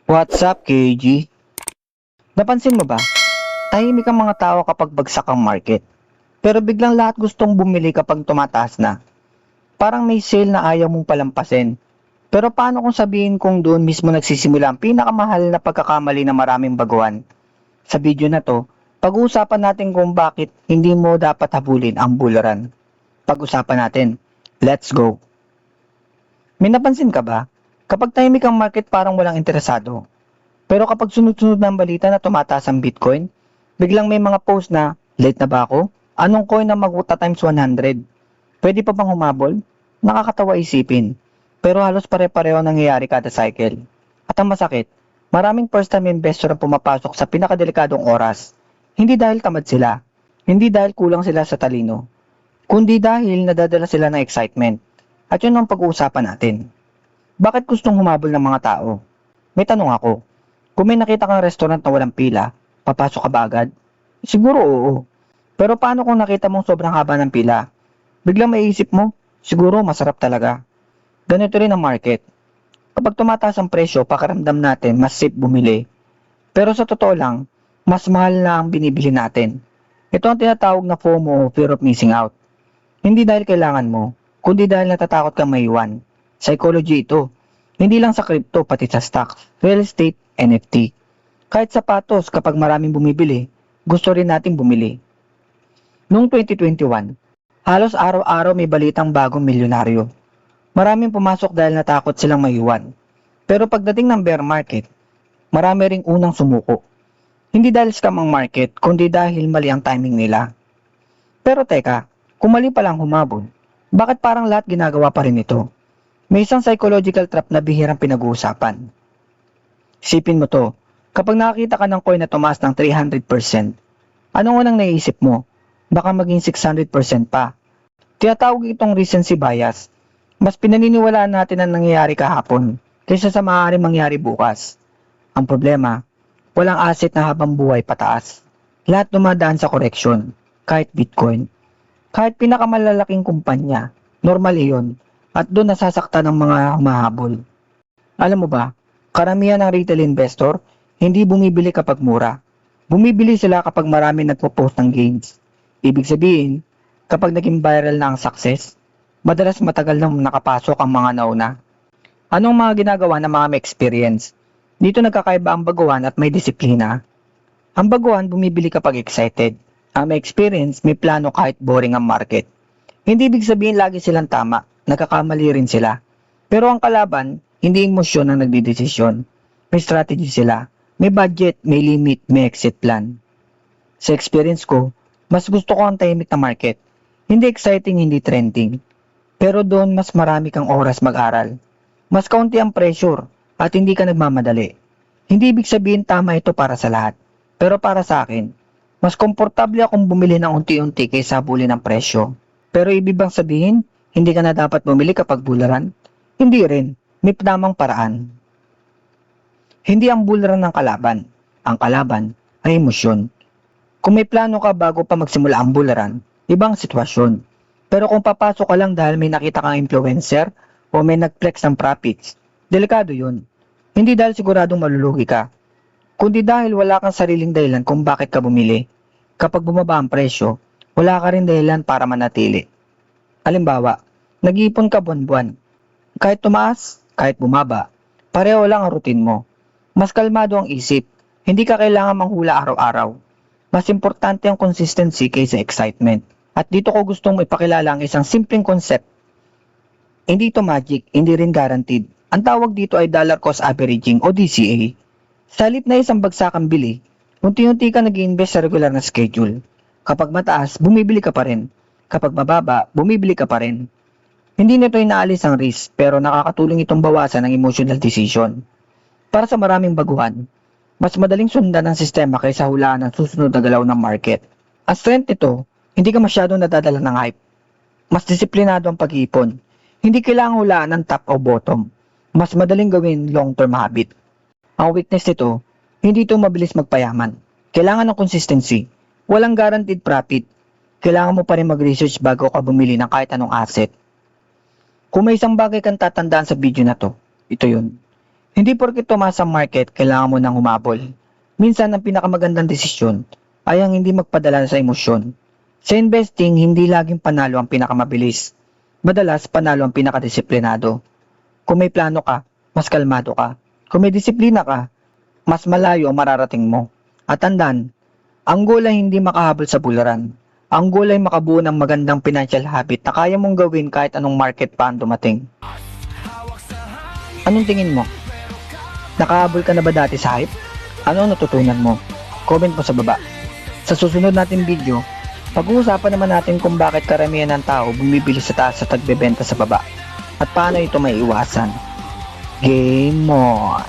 What's up, KG? Napansin mo ba? Tahimik ang mga tao kapag bagsak ang market. Pero biglang lahat gustong bumili kapag tumataas na. Parang may sale na ayaw mong palampasin. Pero paano kung sabihin kung doon mismo nagsisimula ang pinakamahal na pagkakamali na maraming baguhan? Sa video na to, pag-uusapan natin kung bakit hindi mo dapat habulin ang bull run. Pag-usapan natin. Let's go! May napansin ka ba? Kapag tahimik ang market parang walang interesado. Pero kapag sunod-sunod ng balita na tumataas ang Bitcoin, biglang may mga post na, late na ba ako? Anong coin na maguta times 100? Pwede pa bang humabol? Nakakatawa isipin. Pero halos pare-pareho ang nangyayari kada cycle. At ang masakit, maraming first-time investor ang pumapasok sa pinakadelikadong oras. Hindi dahil tamad sila. Hindi dahil kulang sila sa talino. Kundi dahil nadadala sila ng excitement. At yun ang pag-uusapan natin. Bakit gustong humabol ng mga tao? May tanong ako. Kung may nakita kang restaurant na walang pila, papasok ka ba agad? Siguro oo. Pero paano kung nakita mong sobrang haba ng pila? Biglang maiisip mo, siguro masarap talaga. Ganito rin ang market. Kapag tumataas ang presyo, pakiramdam natin mas safe bumili. Pero sa totoo lang, mas mahal na ang binibili natin. Ito ang tinatawag na FOMO o Fear of Missing Out. Hindi dahil kailangan mo, kundi dahil natatakot kang maiwan. Psychology ito. Hindi lang sa crypto, pati sa stocks, real estate, NFT. Kahit sapatos, kapag maraming bumibili, gusto rin nating bumili. Noong 2021, halos araw-araw may balitang bagong milyonaryo. Maraming pumasok dahil natakot silang maiwan. Pero pagdating ng bear market, marami ring unang sumuko. Hindi dahil scam ang market, kundi dahil mali ang timing nila. Pero teka, kung mali palang humabol, bakit parang lahat ginagawa pa rin ito? May isang psychological trap na bihirang pinag-uusapan. Isipin mo to, kapag nakakita ka ng coin na tumaas ng 300%, anong unang naisip mo? Baka maging 600% pa. Tinatawag itong recency bias. Mas pinaniniwalaan natin ang nangyayari kahapon kaysa sa maaaring mangyari bukas. Ang problema, walang asset na habang buhay pataas. Lahat dumadaan sa correction, kahit Bitcoin. Kahit pinakamalalaking kumpanya, normal iyon, at doon nasasaktan ng mga humahabol. Alam mo ba, karamihan ng retail investor, hindi bumibili kapag mura. Bumibili sila kapag marami nagpo-post ng gains. Ibig sabihin, kapag naging viral na ang success, madalas matagal nang nakapasok ang mga nauna. Anong mga ginagawa ng mga may experience? Dito nagkakaiba ang baguhan at may disiplina. Ang baguhan bumibili kapag excited. Ang may experience, may plano kahit boring ang market. Hindi ibig sabihin lagi silang tama, nagkakamali rin sila. Pero ang kalaban, hindi emosyon ang nagdidesisyon. May strategy sila, may budget, may limit, may exit plan. Sa experience ko, mas gusto ko ang tahimik na market. Hindi exciting, hindi trending. Pero doon mas marami kang oras mag-aral. Mas kaunti ang pressure at hindi ka nagmamadali. Hindi ibig sabihin tama ito para sa lahat. Pero para sa akin, mas komportable akong bumili ng unti-unti kaysa habulin ng presyo. Pero ibig bang sabihin, hindi ka na dapat bumili kapag bularan? Hindi rin. May tamang paraan. Hindi ang bularan ng kalaban. Ang kalaban ay emosyon. Kung may plano ka bago pa magsimula ang bularan, ibang sitwasyon. Pero kung papasok ka lang dahil may nakita kang influencer o may nag-flex ng profits, delikado yun. Hindi dahil siguradong malulugi ka, kundi dahil wala kang sariling dahilan kung bakit ka bumili. Kapag bumaba ang presyo, wala ka rin dahilan para manatili. Halimbawa, nag-iipon ka buwan-buwan. Kahit tumaas, kahit bumaba, pareho lang ang routine mo. Mas kalmado ang isip, hindi ka kailangan manghula araw-araw. Mas importante ang consistency kaysa excitement. At dito ko gustong ipakilala ang isang simpleng concept. Hindi ito magic, hindi rin guaranteed. Ang tawag dito ay dollar cost averaging o DCA. Sa halip na isang bagsakang bili, unti-unti ka nag-i-invest sa regular na schedule. Kapag mataas, bumibili ka pa rin. Kapag mababa, bumibili ka pa rin. Hindi nito inaalis ang risk, pero nakakatulong itong bawasan ang emotional decision. Para sa maraming baguhan, mas madaling sundan ang sistema kaysa hulaan ang susunod na galaw ng market. Ang strength nito, hindi ka masyadong nadadala ng hype. Mas disiplinado ang pag-iipon. Hindi kailangang hulaan ng top o bottom. Mas madaling gawin long-term habit. Ang weakness nito, hindi ito mabilis magpayaman. Kailangan ng consistency. Walang guaranteed profit. Kailangan mo pa rin mag-research bago ka bumili ng kahit anong asset. Kung may isang bagay kang tatandaan sa video na to, ito yun. Hindi porket tumaas ang market, kailangan mo nang humabol. Minsan, ang pinakamagandang desisyon ay ang hindi magpadala sa emosyon. Sa investing, hindi laging panalo ang pinakamabilis. Madalas, panalo ang pinakadisiplinado. Kung may plano ka, mas kalmado ka. Kung may disiplina ka, mas malayo ang mararating mo. At tandaan, ang goal ay hindi makahabol sa bularan. Ang goal ay makabuo ng magandang financial habit na kaya mong gawin kahit anong market pa ang dumating. Anong tingin mo? Nakahabol ka na ba dati sa hype? Ano ang natutunan mo? Comment mo sa baba. Sa susunod nating video, pag-uusapan naman natin kung bakit karamihan ng tao bumibili sa taas at nagbebenta sa baba at paano ito maiiwasan. Game on!